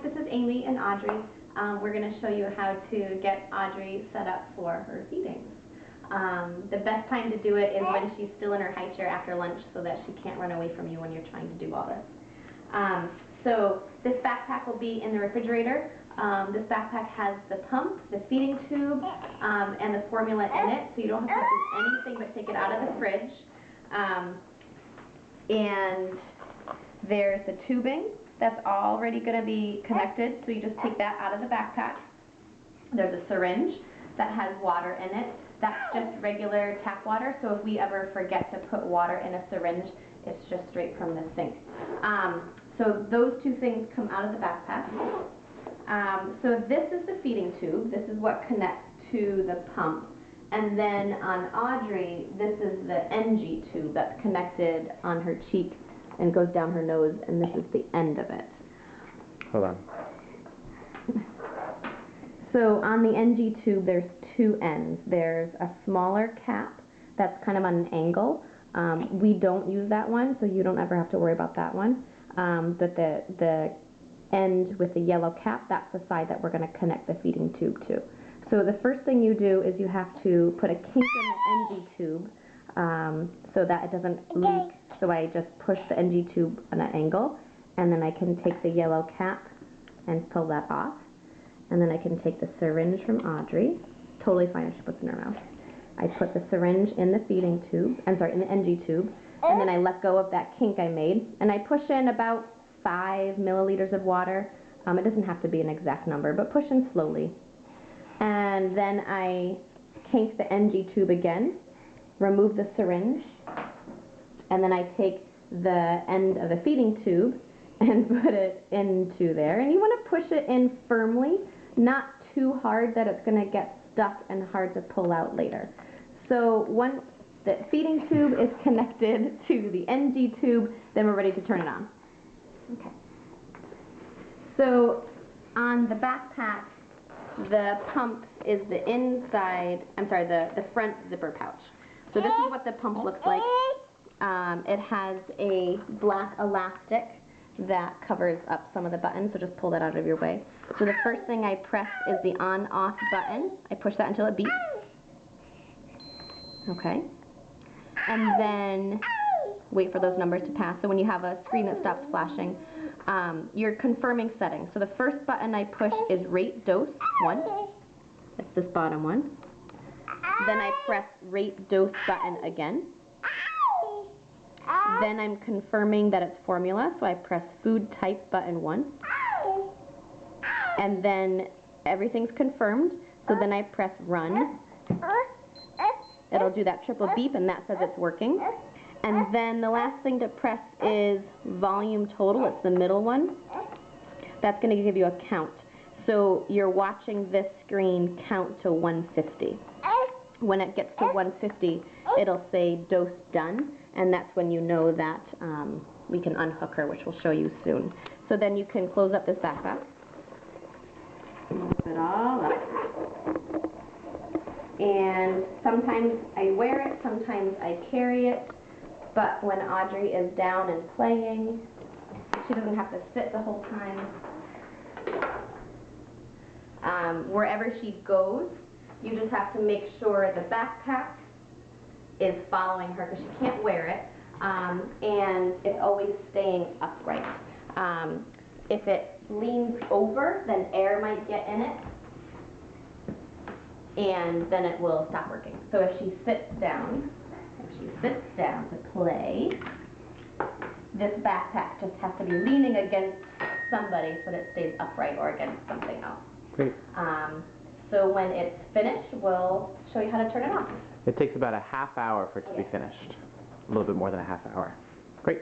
this is Amy and Audrey. We're going to show you how to get Audrey set up for her feedings. The best time to do it is when she's still in her high chair after lunch so that she can't run away from you when you're trying to do all this. So this backpack will be in the refrigerator. This backpack has the pump, the feeding tube, and the formula in it, so you don't have to do anything but take it out of the fridge. And there's the tubing that's already going to be connected, so you just take that out of the backpack. There's a syringe that has water in it. That's just regular tap water, so if we ever forget to put water in a syringe, it's just straight from the sink. So those two things come out of the backpack. So this is the feeding tube. This is what connects to the pump. And then on Audrey, this is the NG tube that's connected on her cheek and goes down her nose, and this is the end of it. Hold on. So on the NG tube, there's two ends. There's a smaller cap that's kind of on an angle. We don't use that one, so you don't ever have to worry about that one. But the end with the yellow cap, that's the side that we're going to connect the feeding tube to. So the first thing you do is you have to put a kink in the NG tube so that it doesn't leak. So I just push the NG tube on an angle, and then I can take the yellow cap and pull that off. And then I can take the syringe from Audrey. Totally fine if she puts it in her mouth. I put the syringe in the feeding tube, in the NG tube, and then I let go of that kink I made, and I push in about 5 milliliters of water. It doesn't have to be an exact number, but push in slowly. And then I kink the NG tube again, remove the syringe, and then I take the end of the feeding tube and put it into there. And you want to push it in firmly, not too hard that it's going to get stuck and hard to pull out later. So once the feeding tube is connected to the NG tube, then we're ready to turn it on. Okay. So on the backpack, the pump is the inside, the front zipper pouch. So this is what the pump looks like. It has a black elastic that covers up some of the buttons, so just pull that out of your way. So the first thing I press is the on-off button. I push that until it beeps. Okay. And then wait for those numbers to pass. So when you have a screen that stops flashing, you're confirming settings. So the first button I push is rate dose 1. It's this bottom one. Then I press rate dose button again. Then I'm confirming that it's formula, so I press food type button 1. And then everything's confirmed, so then I press run. It'll do that triple beep, and that says it's working. And then the last thing to press is volume total. It's the middle one. That's going to give you a count. So you're watching this screen count to 150. When it gets to 150, it'll say dose done, and that's when you know that we can unhook her, which we'll show you soon. So then you can close up this backpack. Zip it all up. And sometimes I wear it, sometimes I carry it, but when Audrey is down and playing, she doesn't have to sit the whole time. Wherever she goes, you just have to make sure the backpack is following her because she can't wear it, and it's always staying upright. If it leans over, then air might get in it, and then it will stop working. So if she sits down to play, this backpack just has to be leaning against somebody so that it stays upright or against something else. Great. So when it's finished, we'll show you how to turn it off. It takes about a half hour for it to be finished. A little bit more than a half hour. Great.